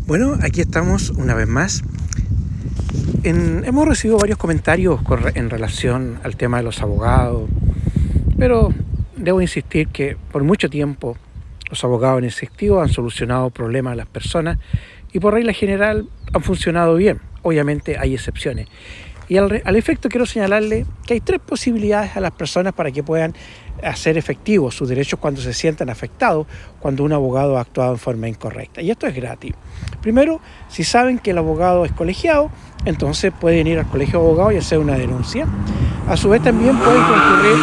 Bueno, aquí estamos una vez más. Hemos recibido varios comentarios en relación al tema de los abogados, pero debo insistir que por mucho tiempo los abogados en efectivo han solucionado problemas a las personas y por regla general han funcionado bien. Obviamente hay excepciones. Y al efecto quiero señalarle que hay 3 posibilidades a las personas para que puedan hacer efectivos sus derechos cuando se sientan afectados cuando un abogado ha actuado en forma incorrecta. Y esto es gratis. Primero, si saben que el abogado es colegiado, entonces pueden ir al colegio de abogados y hacer una denuncia. A su vez también pueden concurrir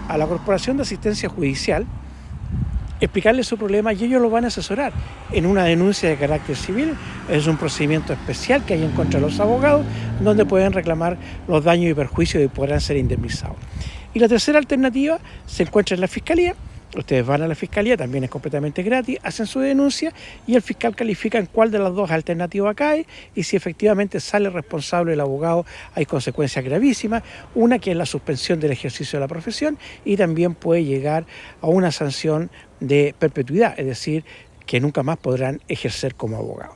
a la Corporación de Asistencia Judicial, explicarle su problema y ellos lo van a asesorar en una denuncia de carácter civil. Es un procedimiento especial que hay en contra de los abogados, donde pueden reclamar los daños y perjuicios y podrán ser indemnizados. Y la tercera alternativa se encuentra en la Fiscalía. Ustedes van a la Fiscalía, también es completamente gratis, hacen su denuncia y el fiscal califica en cuál de las 2 alternativas cae y si efectivamente sale responsable el abogado hay consecuencias gravísimas, una que es la suspensión del ejercicio de la profesión y también puede llegar a una sanción de perpetuidad, es decir, que nunca más podrán ejercer como abogado.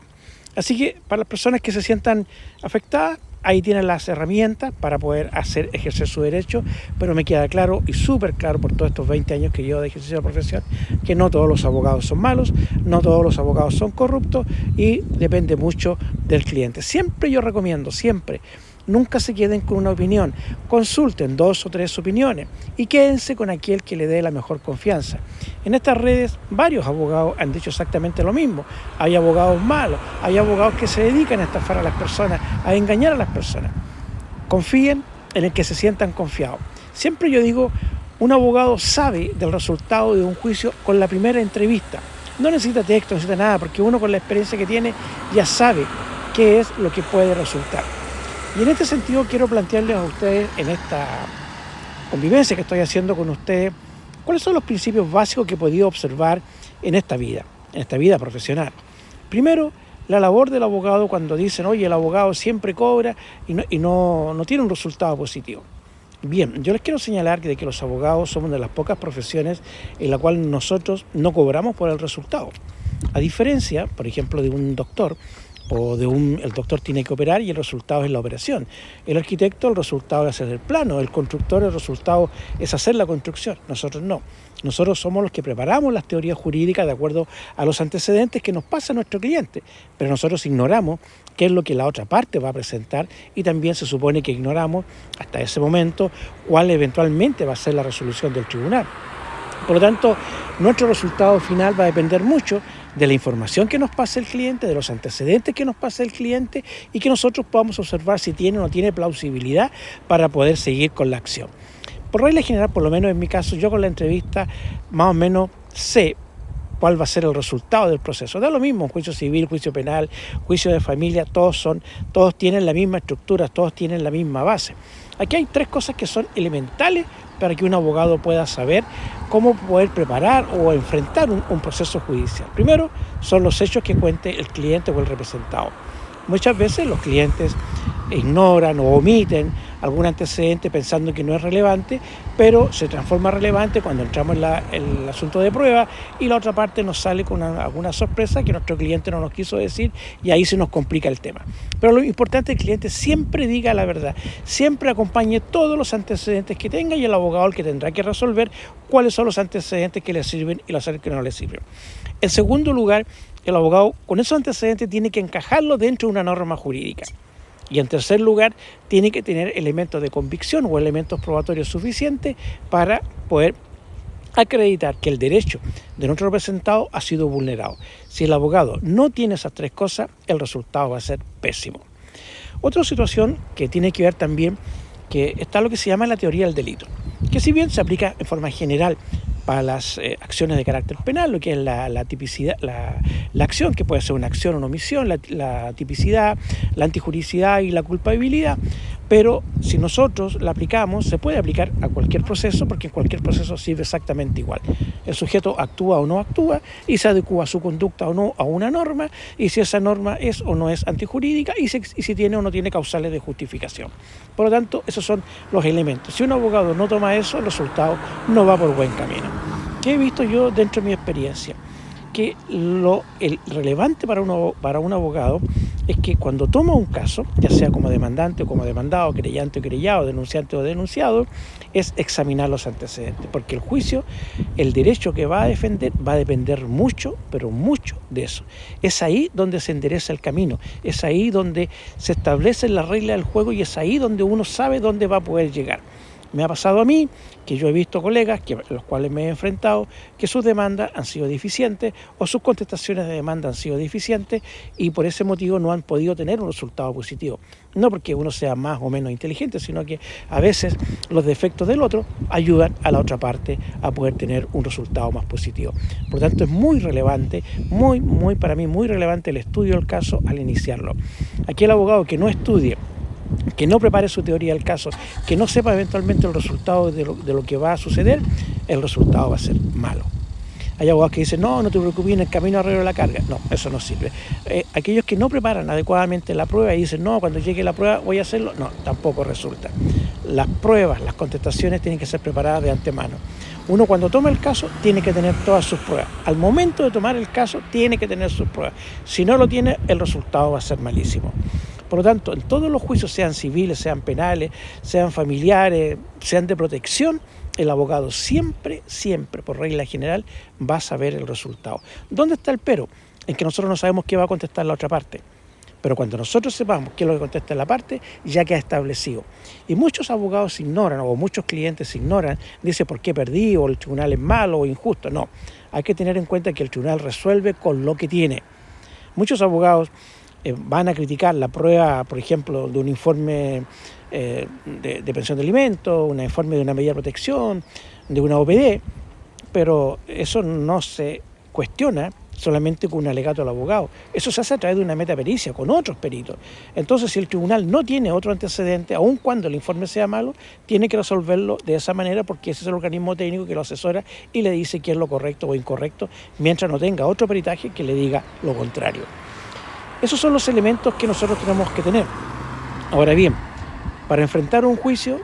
Así que para las personas que se sientan afectadas, ahí tienen las herramientas para poder ejercer su derecho, pero me queda claro y súper claro por todos estos 20 años que llevo de ejercicio de la profesión que no todos los abogados son malos, no todos los abogados son corruptos y depende mucho del cliente. Siempre yo recomiendo, nunca se queden con una opinión, consulten 2 o 3 opiniones y quédense con aquel que le dé la mejor confianza. En estas redes varios abogados han dicho exactamente lo mismo. Hay abogados malos, hay abogados que se dedican a estafar a las personas, a engañar a las personas. Confíen en el que se sientan confiados. Siempre yo digo, un abogado sabe del resultado de un juicio con la primera entrevista. No necesita texto, no necesita nada, porque uno con la experiencia que tiene ya sabe qué es lo que puede resultar. Y en este sentido quiero plantearles a ustedes en esta convivencia que estoy haciendo con ustedes, cuáles son los principios básicos que he podido observar en esta vida profesional. Primero, la labor del abogado cuando dicen, oye, el abogado siempre cobra y no tiene un resultado positivo. Bien, yo les quiero señalar que los abogados somos de las pocas profesiones en la cual nosotros no cobramos por el resultado. A diferencia, por ejemplo, de un doctor, el doctor tiene que operar y el resultado es la operación. El arquitecto, el resultado es hacer el plano. El constructor, el resultado es hacer la construcción. Nosotros no. Nosotros somos los que preparamos las teorías jurídicas de acuerdo a los antecedentes que nos pasa a nuestro cliente. Pero nosotros ignoramos qué es lo que la otra parte va a presentar y también se supone que ignoramos hasta ese momento cuál eventualmente va a ser la resolución del tribunal. Por lo tanto, nuestro resultado final va a depender mucho de la información que nos pase el cliente, de los antecedentes que nos pase el cliente y que nosotros podamos observar si tiene o no tiene plausibilidad para poder seguir con la acción. Por regla general, por lo menos en mi caso, yo con la entrevista más o menos sé cuál va a ser el resultado del proceso. Da lo mismo, un juicio civil, juicio penal, juicio de familia, todos tienen la misma estructura, todos tienen la misma base. Aquí hay 3 cosas que son elementales para que un abogado pueda saber cómo poder preparar o enfrentar un proceso judicial. Primero, son los hechos que cuente el cliente o el representado. Muchas veces los clientes ignoran o omiten algún antecedente pensando que no es relevante, pero se transforma relevante cuando entramos en el asunto de prueba y la otra parte nos sale con alguna sorpresa que nuestro cliente no nos quiso decir y ahí se nos complica el tema. Pero lo importante es que el cliente siempre diga la verdad, siempre acompañe todos los antecedentes que tenga y el abogado el que tendrá que resolver cuáles son los antecedentes que le sirven y los que no le sirven. En segundo lugar, el abogado con esos antecedentes tiene que encajarlo dentro de una norma jurídica. Y en tercer lugar, tiene que tener elementos de convicción o elementos probatorios suficientes para poder acreditar que el derecho de nuestro representado ha sido vulnerado. Si el abogado no tiene esas 3 cosas, el resultado va a ser pésimo. Otra situación que tiene que ver también, que está lo que se llama la teoría del delito, que si bien se aplica en forma general para las acciones de carácter penal, lo que es la tipicidad, la acción, que puede ser una acción o una omisión, la tipicidad, la antijuricidad y la culpabilidad, pero si nosotros la aplicamos, se puede aplicar a cualquier proceso, porque en cualquier proceso sirve exactamente igual. El sujeto actúa o no actúa, y se adecua su conducta o no a una norma, y si esa norma es o no es antijurídica, y si tiene o no tiene causales de justificación. Por lo tanto, esos son los elementos. Si un abogado no toma eso, el resultado no va por buen camino. ¿Qué he visto yo dentro de mi experiencia? Porque el relevante para un abogado es que cuando toma un caso, ya sea como demandante o como demandado, querellante o querellado, denunciante o denunciado, es examinar los antecedentes, porque el juicio, el derecho que va a defender, va a depender mucho, pero mucho de eso. Es ahí donde se endereza el camino, es ahí donde se establecen las reglas del juego y es ahí donde uno sabe dónde va a poder llegar. Me ha pasado a mí que yo he visto colegas a los cuales me he enfrentado que sus demandas han sido deficientes o sus contestaciones de demanda han sido deficientes y por ese motivo no han podido tener un resultado positivo. No porque uno sea más o menos inteligente, sino que a veces los defectos del otro ayudan a la otra parte a poder tener un resultado más positivo. Por lo tanto, es muy relevante, para mí muy relevante el estudio del caso al iniciarlo. Aquí el abogado que no estudie, que no prepare su teoría del caso, que no sepa eventualmente el resultado de lo que va a suceder, el resultado va a ser malo. Hay abogados que dicen, no te preocupes, en el camino arreglo la carga. No, eso no sirve. Aquellos que no preparan adecuadamente la prueba y dicen, no, cuando llegue la prueba voy a hacerlo, no, tampoco resulta. Las pruebas, las contestaciones tienen que ser preparadas de antemano. Uno cuando toma el caso tiene que tener todas sus pruebas. Al momento de tomar el caso tiene que tener sus pruebas. Si no lo tiene, el resultado va a ser malísimo. Por lo tanto, en todos los juicios, sean civiles, sean penales, sean familiares, sean de protección, el abogado siempre, por regla general, va a saber el resultado. ¿Dónde está el pero? En que nosotros no sabemos qué va a contestar la otra parte. Pero cuando nosotros sepamos qué es lo que contesta la parte, ya queda establecido. Y muchos abogados ignoran, o muchos clientes ignoran, dicen por qué perdí, o el tribunal es malo o injusto. No, hay que tener en cuenta que el tribunal resuelve con lo que tiene. Muchos abogados van a criticar la prueba, por ejemplo, de un informe de pensión de alimentos, un informe de una medida de protección, de una OPD, pero eso no se cuestiona solamente con un alegato al abogado. Eso se hace a través de una metapericia, con otros peritos. Entonces, si el tribunal no tiene otro antecedente, aun cuando el informe sea malo, tiene que resolverlo de esa manera porque ese es el organismo técnico que lo asesora y le dice qué es lo correcto o incorrecto, mientras no tenga otro peritaje que le diga lo contrario. Esos son los elementos que nosotros tenemos que tener. Ahora bien, para enfrentar un juicio,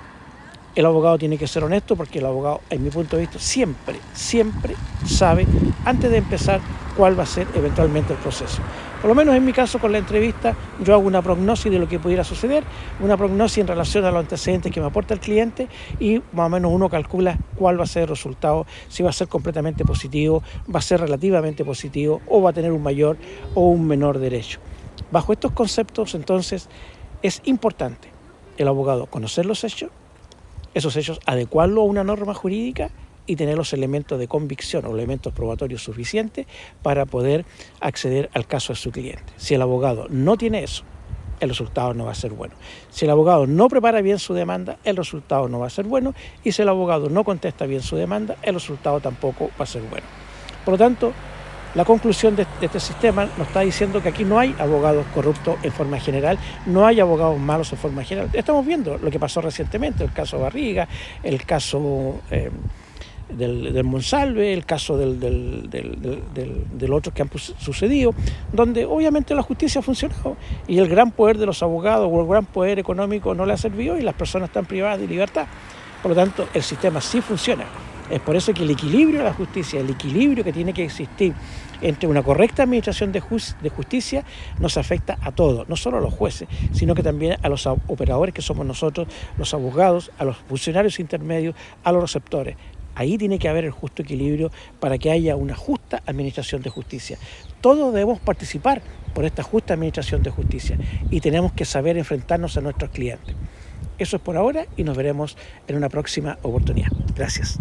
el abogado tiene que ser honesto porque el abogado, en mi punto de vista, siempre sabe, antes de empezar, cuál va a ser eventualmente el proceso. Por lo menos en mi caso, con la entrevista, yo hago una prognosis de lo que pudiera suceder, una prognosis en relación a los antecedentes que me aporta el cliente y más o menos uno calcula cuál va a ser el resultado, si va a ser completamente positivo, va a ser relativamente positivo o va a tener un mayor o un menor derecho. Bajo estos conceptos, entonces, es importante el abogado conocer los hechos, esos hechos adecuarlo a una norma jurídica y tener los elementos de convicción o elementos probatorios suficientes para poder acceder al caso de su cliente. Si el abogado no tiene eso, el resultado no va a ser bueno. Si el abogado no prepara bien su demanda, el resultado no va a ser bueno. Y si el abogado no contesta bien su demanda, el resultado tampoco va a ser bueno. Por lo tanto, la conclusión de este sistema nos está diciendo que aquí no hay abogados corruptos en forma general, no hay abogados malos en forma general. Estamos viendo lo que pasó recientemente, el caso Barriga, el caso del Monsalve, el caso del otro que han sucedido, donde obviamente la justicia ha funcionado y el gran poder de los abogados o el gran poder económico no le ha servido y las personas están privadas de libertad. Por lo tanto, el sistema sí funciona. Es por eso que el equilibrio de la justicia, el equilibrio que tiene que existir entre una correcta administración de justicia nos afecta a todos, no solo a los jueces, sino que también a los operadores que somos nosotros, los abogados, a los funcionarios intermedios, a los receptores. Ahí tiene que haber el justo equilibrio para que haya una justa administración de justicia. Todos debemos participar por esta justa administración de justicia y tenemos que saber enfrentarnos a nuestros clientes. Eso es por ahora y nos veremos en una próxima oportunidad. Gracias.